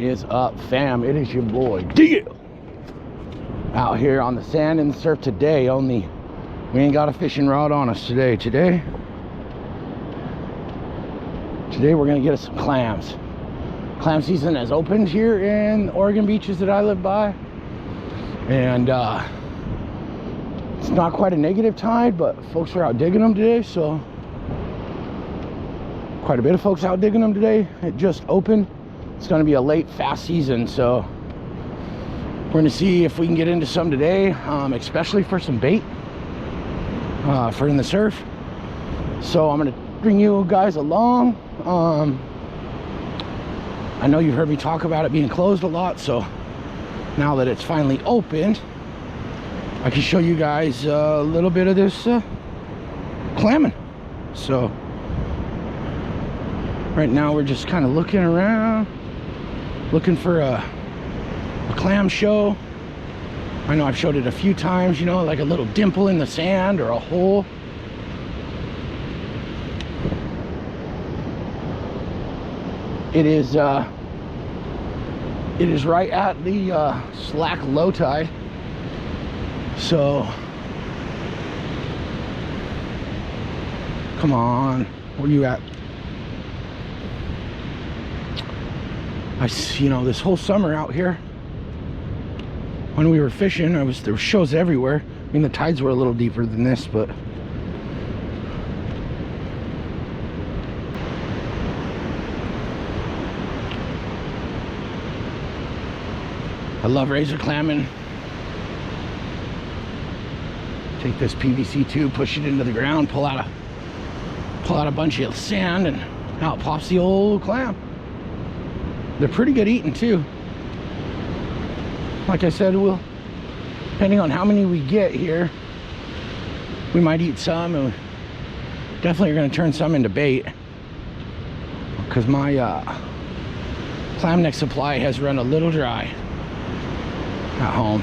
is up, fam? It is your boy Deal out here on the sand and the surf today. Only we ain't got a fishing rod on us today. Today we're gonna get us some clams. Clam season has opened here in Oregon beaches that I live by, and it's not quite a negative tide, but folks are out digging them today. So quite a bit of folks out digging them today. It just opened. It's going to be a late fast season, so we're going to see if we can get into some today, especially for some bait for in the surf. So I'm going to bring you guys along. I know you've heard me talk about it being closed a lot, so now that it's finally opened, I can show you guys a little bit of this clamming. So right now we're just kind of looking around, looking for a clam show. I know I've showed it a few times, you know, like a little dimple in the sand or a hole. It is right at the slack low tide. So come on, where you at? I see, you know, this whole summer out here when we were fishing, there were shows everywhere. I mean, the tides were a little deeper than this, but I love razor clamming. Take this PVC tube, push it into the ground, pull out a bunch of sand, and out pops the old clam. They're pretty good eating too. Like I said, we'll, depending on how many we get here, we might eat some, and we definitely are going to turn some into bait, because my clam neck supply has run a little dry at home.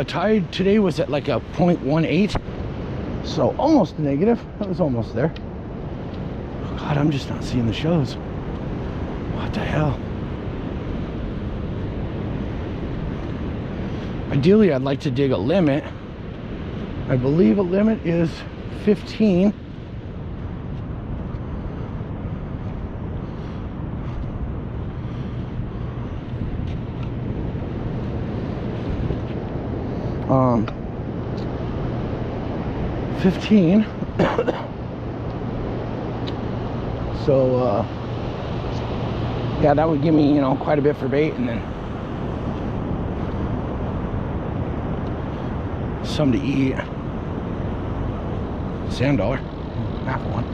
Tide today was at like a 0.18, so almost negative. That was almost there. God, I'm just not seeing the shows. What the hell? Ideally, I'd like to dig a limit. I believe a limit is 15. Um, 15. So yeah, that would give me, you know, quite a bit for bait, and then some to eat. Sand dollar, half one.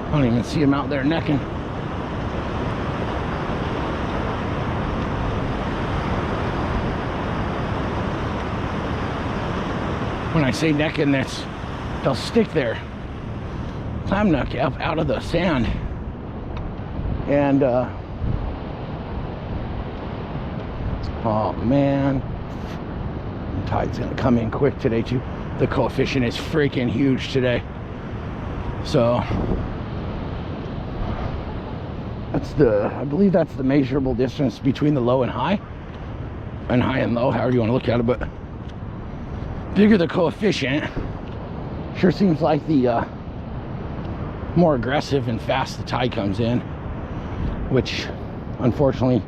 I don't even see him out there necking. When I say necking, that's they'll stick their clam neck up out of the sand, and oh man, the tide's gonna come in quick today too. The coefficient is freaking huge today, so that's I believe that's the measurable distance between the low and high and low, however you want to look at it. But bigger the coefficient, sure seems like the more aggressive and fast the tide comes in, which unfortunately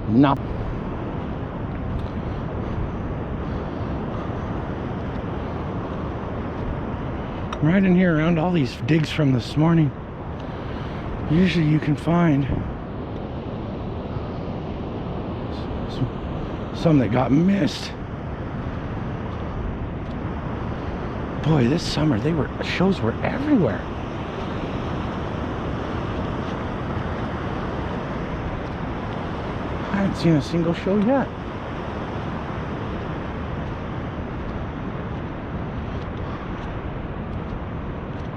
not. Right in here around all these digs from this morning, usually you can find some that got missed. Boy, this summer shows were everywhere. I haven't seen a single show yet.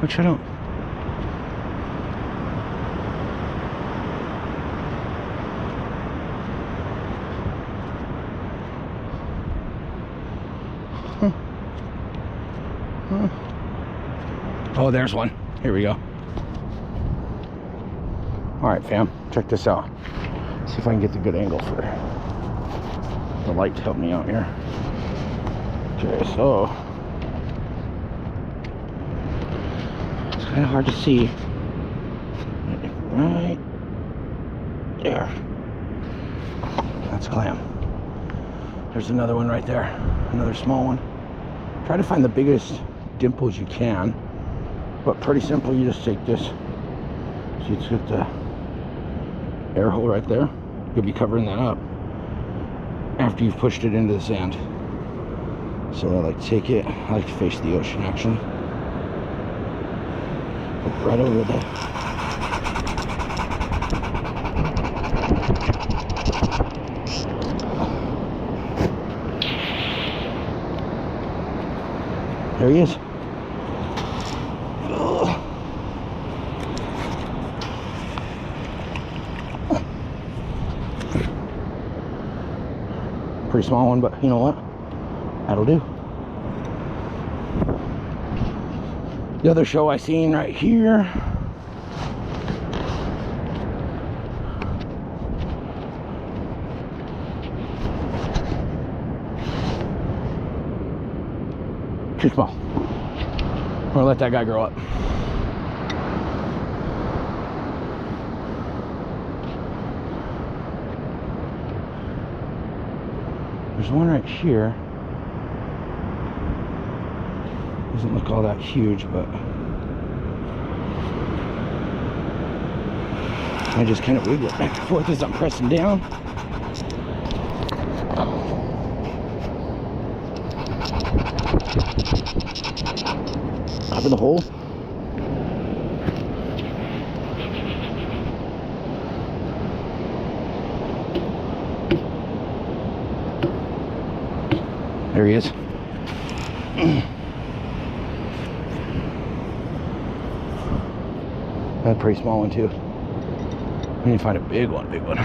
Which I don't. Oh, there's one. Here we go. All right, fam, check this out. See if I can get the good angle for the light to help me out here. Okay, so it's kind of hard to see. Right there. That's clam. There's another one right there. Another small one. Try to find the biggest dimples you can, but pretty simple. You just take this. So you get the air hole right there. You'll be covering that up after you've pushed it into the sand. So I like to take it. I like to face the ocean actually. Right over there. There he is. Pretty small one, but you know what? That'll do. The other show I seen right here. Too small. I'm gonna let that guy grow up. There's one right here. Doesn't look all that huge, but I just kind of wiggle it back and forth as I'm pressing down. Up in the hole. There he is. That's a pretty small one too. We need to find a big one, big one.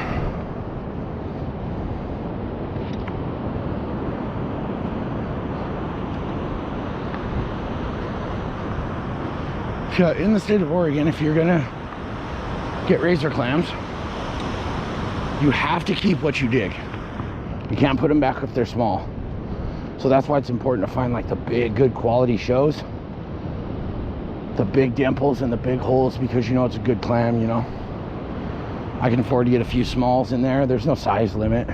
Yeah, in the state of Oregon, if you're gonna get razor clams, you have to keep what you dig. You can't put them back if they're small. So that's why it's important to find like the big, good quality shows. The big dimples and the big holes, because you know it's a good clam, you know. I can afford to get a few smalls in there. There's no size limit.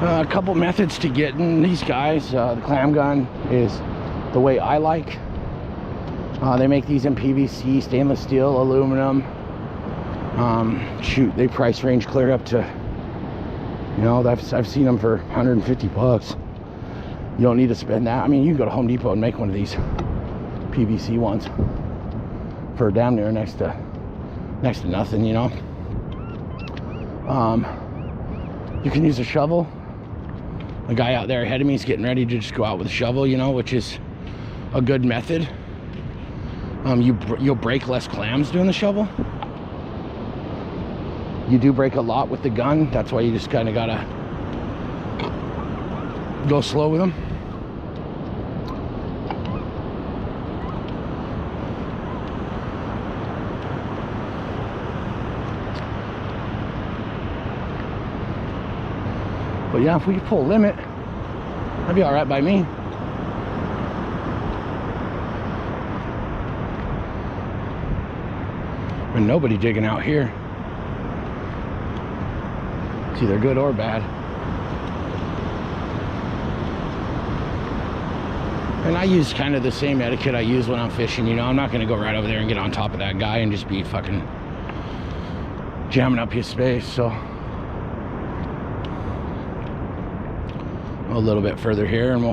A couple methods to getting these guys. The clam gun is the way I like. They make these in PVC, stainless steel, aluminum. Shoot, they price range clear up to, you know, I've seen them for 150 bucks. You don't need to spend that. I mean, you can go to Home Depot and make one of these PVC ones for damn near next to nothing, you know. You can use a shovel. The guy out there ahead of me is getting ready to just go out with a shovel, you know, which is a good method. You'll break less clams doing the shovel. You do break a lot with the gun. That's why you just kind of gotta go slow with them. But yeah, if we could pull a limit, that'd be all right by me. And nobody digging out here. It's either good or bad. And I use kind of the same etiquette I use when I'm fishing, you know. I'm not gonna go right over there and get on top of that guy and just be fucking jamming up his space. So a little bit further here and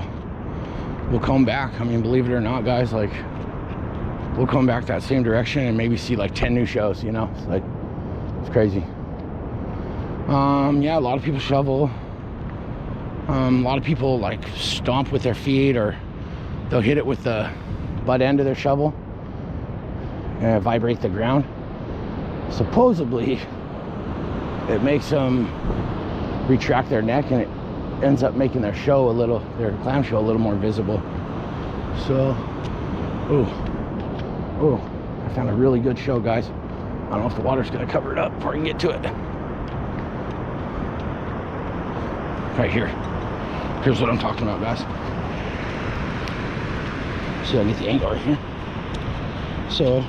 we'll come back. I mean, believe it or not, guys, like we'll come back that same direction and maybe see like 10 new shows, you know. It's like, it's crazy. Yeah, a lot of people shovel. A lot of people like stomp with their feet, or they'll hit it with the butt end of their shovel and vibrate the ground. Supposedly it makes them retract their neck, and it ends up making their show a little, their clam show a little more visible. So, oh, I found a really good show, guys. I don't know if the water's gonna cover it up before I can get to it. Right here. Here's what I'm talking about, guys. See if I can get the angle right here. So,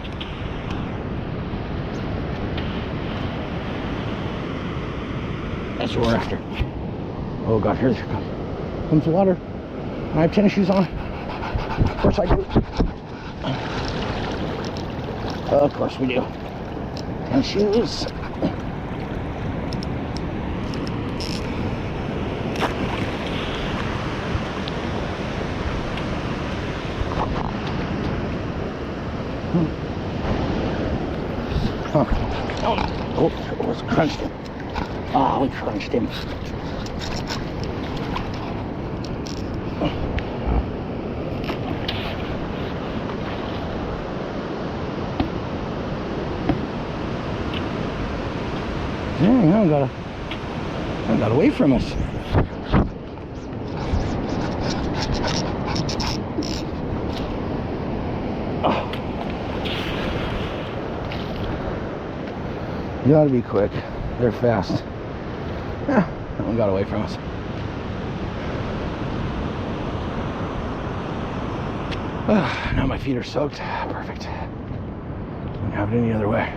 that's what we're after. Oh God, here comes the water. I have tennis shoes on. Of course I do. Of course we do. Tennis shoes. Oh, almost crunched him. Oh, we crunched him. Dang, I got away from us. Oh. You gotta be quick. They're fast. Yeah, that one got away from us. Now my feet are soaked. Perfect. Couldn't have it any other way.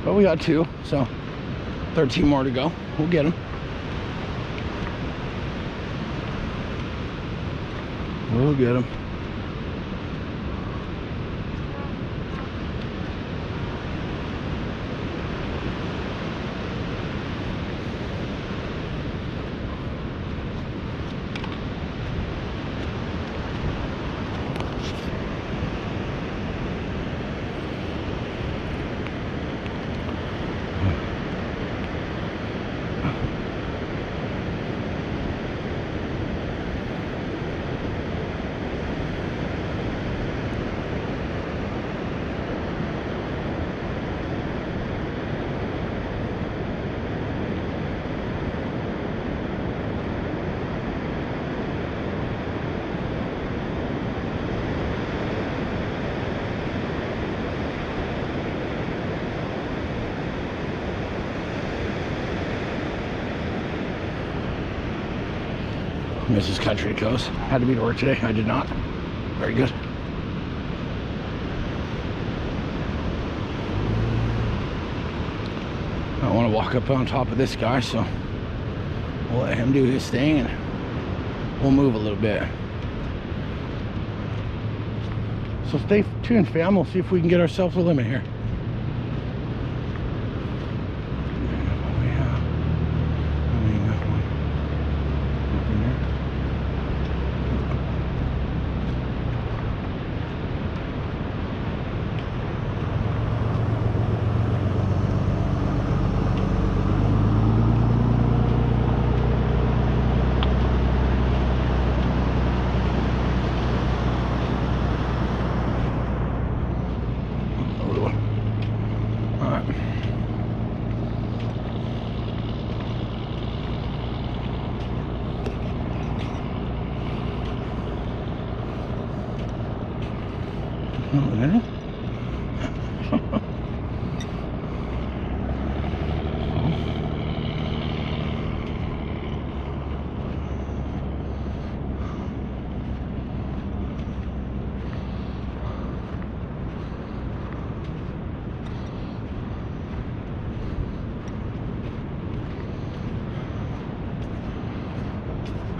Well, we got 2, so 13 more to go. We'll get them. We'll get them. Mrs. Country Coast. Had to be to work today. I did not. Very good. I want to walk up on top of this guy, so we'll let him do his thing and we'll move a little bit. So stay tuned, fam. We'll see if we can get ourselves a limit here.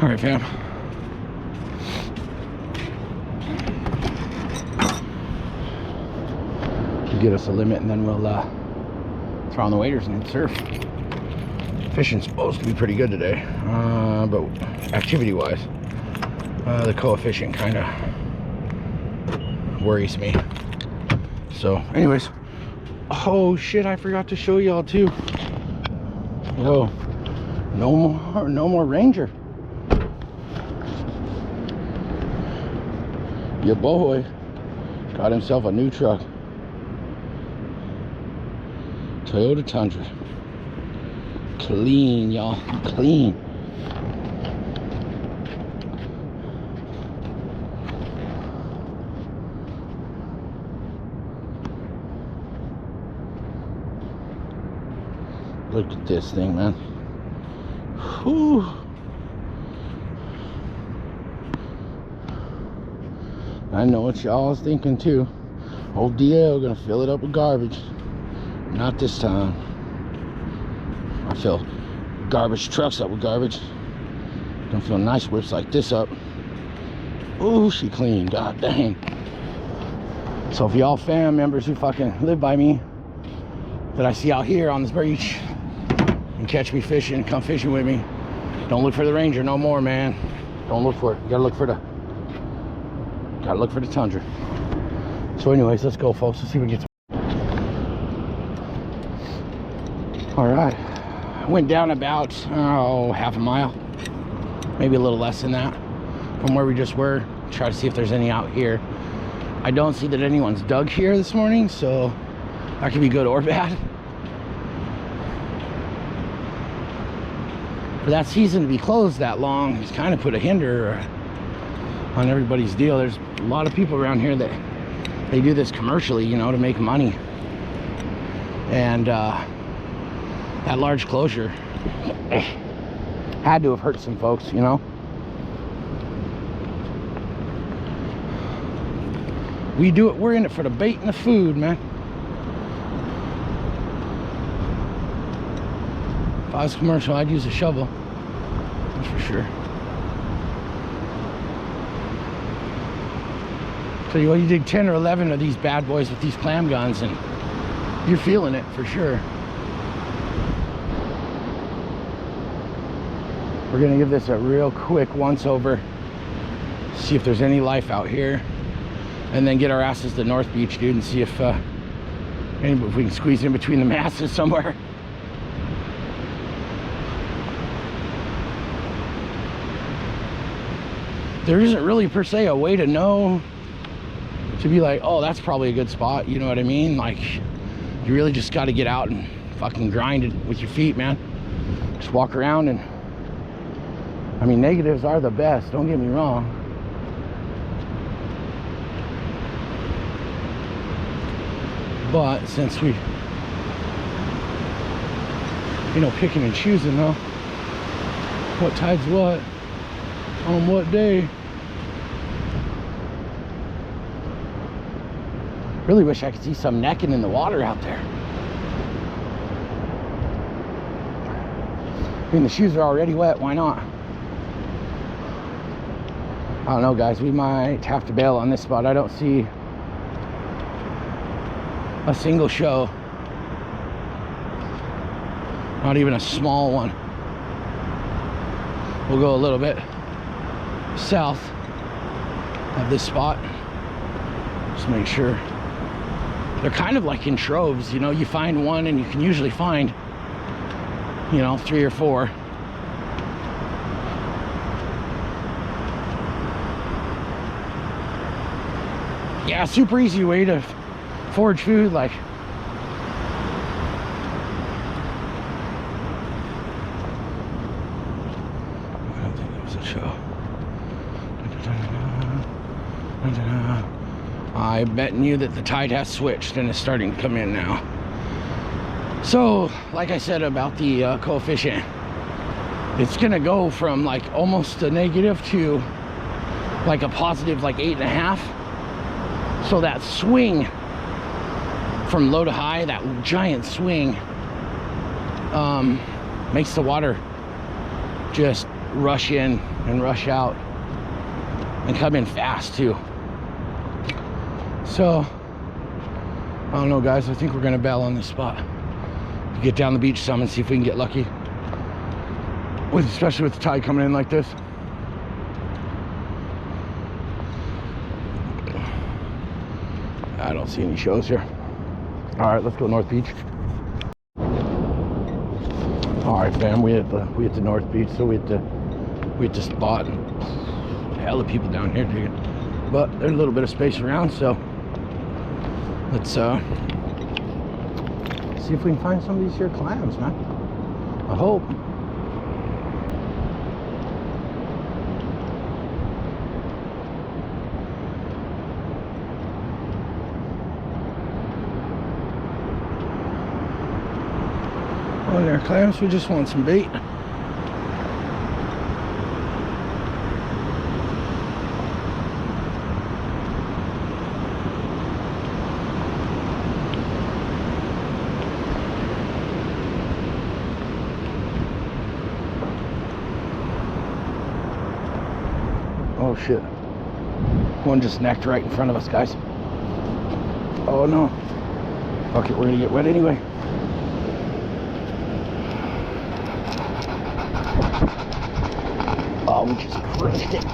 All right, fam. Get us a limit, and then we'll throw on the waders and surf. Fishing's supposed to be pretty good today, but activity-wise, the coefficient kind of worries me. So, anyways, oh shit, I forgot to show y'all too. Whoa, no more Ranger. Your boy got himself a new truck. Toyota Tundra. Clean, y'all. Clean. Look at this thing, man. Whew. I know what y'all is thinking too. Old DL gonna fill it up with garbage. Not this time. I fill garbage trucks up with garbage. Don't fill nice whips like this up. Ooh, she clean. God dang. So if y'all fam members who fucking live by me that I see out here on this beach and catch me fishing, come fishing with me, don't look for the Ranger no more, man. Don't look for it. You gotta look for the Tundra. So anyways, let's go, folks. Let's see if we get some. All right, went down about half a mile, maybe a little less than that from where we just were. Try to see if there's any out here. I don't see that anyone's dug here this morning, so that could be good or bad. For that season to be closed that long, it's kind of put a hinder on everybody's deal. There's a lot of people around here that they do this commercially, you know, to make money. And that large closure had to have hurt some folks, you know. We do it, we're in it for the bait and the food, man. If I was commercial, I'd use a shovel, that's for sure. So you dig 10 or 11 of these bad boys with these clam guns and you're feeling it for sure. We're gonna give this a real quick once over, see if there's any life out here, and then get our asses to North Beach, dude, and see if we can squeeze in between the masses somewhere. There isn't really per se a way to know, to be like, oh, that's probably a good spot, you know what I mean? Like, you really just got to get out and fucking grind it with your feet, man. Just walk around and, I mean, negatives are the best, don't get me wrong. But since we, you know, picking and choosing, though, what tide's what, on what day. Really wish I could see some necking in the water out there. I mean, the shoes are already wet, why not? I don't know, guys, we might have to bail on this spot. I don't see a single show, not even a small one. We'll go a little bit south of this spot, just make sure. They're kind of like in troves, you know, you find one and you can usually find, you know, 3 or 4. Yeah, super easy way to forage food, like. I don't think that was a show. I betting you that the tide has switched and is starting to come in now. So, like I said about the coefficient, it's gonna go from like almost a negative to like a positive, like 8.5. So that swing from low to high, that giant swing, makes the water just rush in and rush out and come in fast too. So I don't know, guys, I think we're gonna bail on this spot, get down the beach some and see if we can get lucky with, especially with the tide coming in like this. I don't see any shows here. All right, let's go North Beach. All right, fam, we hit the North Beach, so we hit the spot, and hell of people down here digging, but there's a little bit of space around, so let's see if we can find some of these here clams, man. I hope. Oh, there, clams, we just want some bait. Oh shit. One just necked right in front of us, guys. Oh no. Fuck it, we're gonna get wet anyway. Oh, we just crushed it.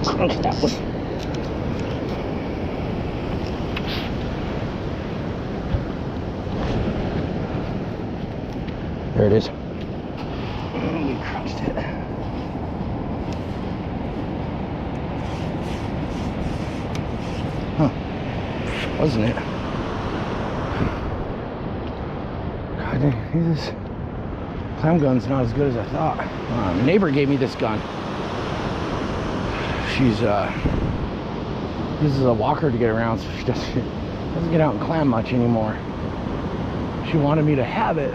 Crushed that one. There it is. We crushed it. Huh. Wasn't it? God dang, this clam gun's not as good as I thought. My neighbor gave me this gun. She's uses a walker to get around, so she doesn't get out and clam much anymore. She wanted me to have it,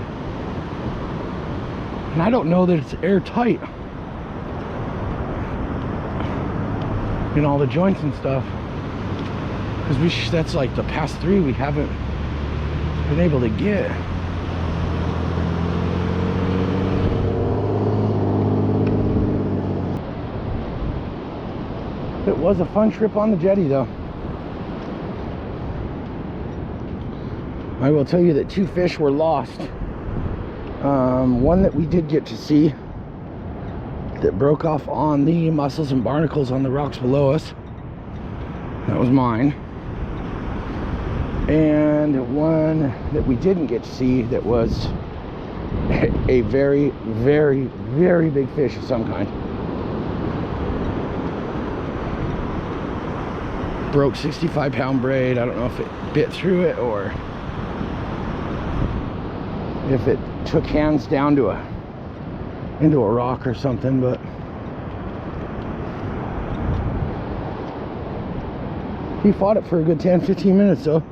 and I don't know that it's airtight in all the joints and stuff, because that's like the past 3 we haven't been able to get. It was a fun trip on the jetty, though. I will tell you that 2 fish were lost. One that we did get to see that broke off on the mussels and barnacles on the rocks below us. That was mine. And one that we didn't get to see that was a very, very, very big fish of some kind. Broke 65-pound braid. I don't know if it bit through it or if it took hands down to into a rock or something, but he fought it for a good 10-15 minutes though.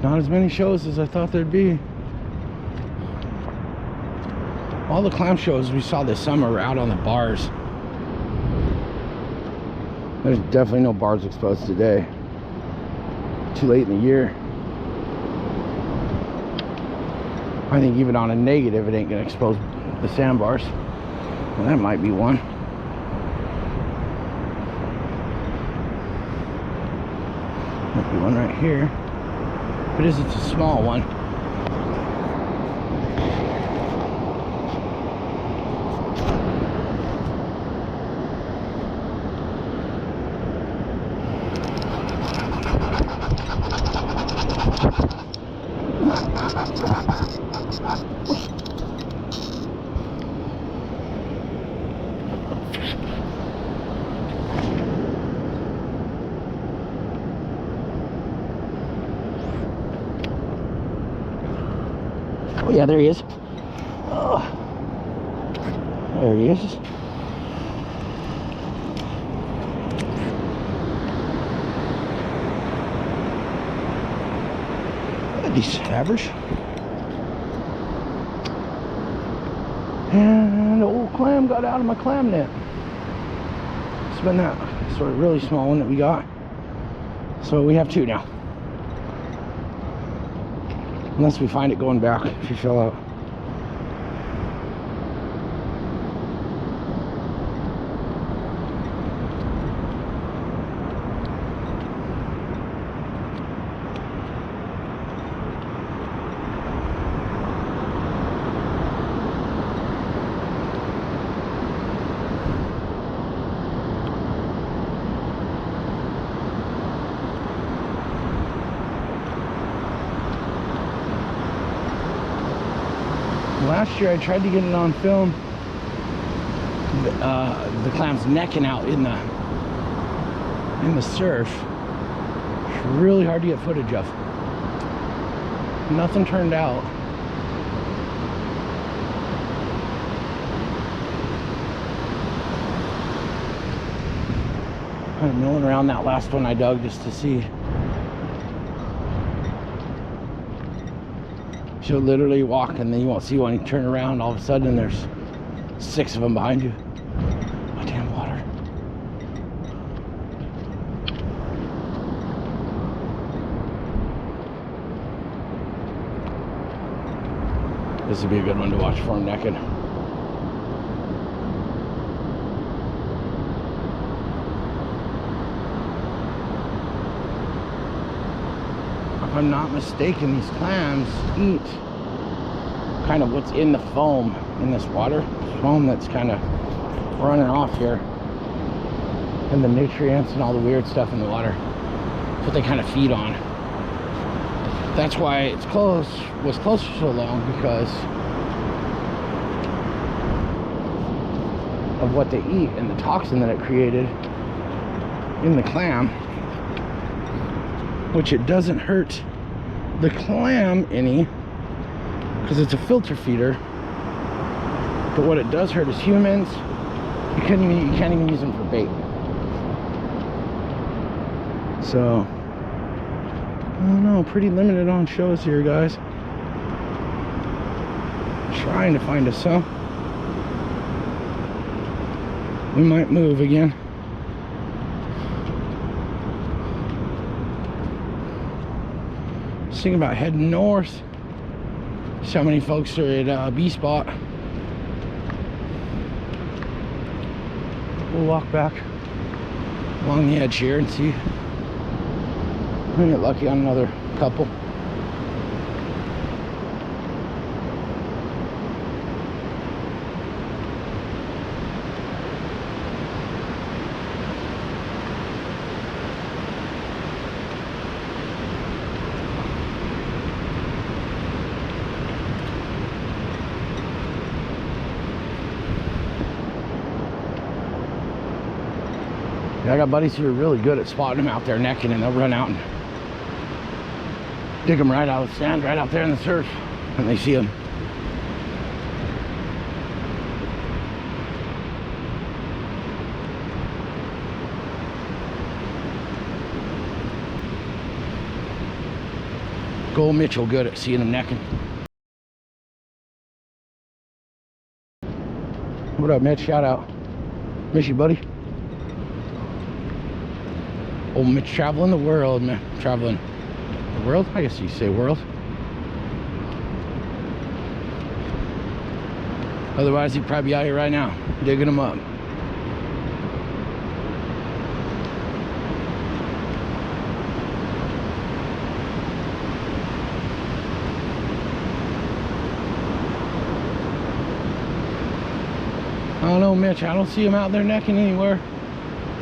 Not as many shows as I thought there'd be. All the clam shows we saw this summer were out on the bars. There's definitely no bars exposed today. Too late in the year. I think even on a negative it ain't gonna expose the sandbars. Well, that might be one. Might be one right here. If it is, it's a small one. Oh yeah, there he is. Oh, there he is. Nice, average. And the old clam got out of my clam net. It's been that sort of really small one that we got. So we have two now. Unless we find it going back if you fell out. Last year I tried to get it on film, the clams necking out in the surf. It's really hard to get footage of. Nothing turned out. Kind of milling around that last one I dug just to see. You'll literally walk and then you won't see one. You turn around, all of a sudden there's 6 of them behind you. Oh, damn water. This would be a good one to watch for them necking. If I'm not mistaken, these clams eat kind of what's in the foam in this water. Foam that's kind of running off here. And the nutrients and all the weird stuff in the water. That's what they kind of feed on. That's why it's was closed for so long, because of what they eat and the toxin that it created in the clam. Which it doesn't hurt the clam any, because it's a filter feeder. But what it does hurt is humans. You can't even use them for bait. So I don't know, pretty limited on shows here, guys. Trying to find us some. We might move again. Thinking about heading north. So many folks are at B spot. We'll walk back along the edge here and see. We'll get lucky on another couple. I got buddies who are really good at spotting them out there necking, and they'll run out and dig them right out of the sand, right out there in the surf, and they see them. Gold Mitchell good at seeing them necking. What up, Mitch? Shout out. Miss you, buddy. Old Mitch traveling the world, man. Traveling the world? I guess you say world. Otherwise, he'd probably be out here right now, digging them up. I don't know, Mitch. I don't see him out there necking anywhere.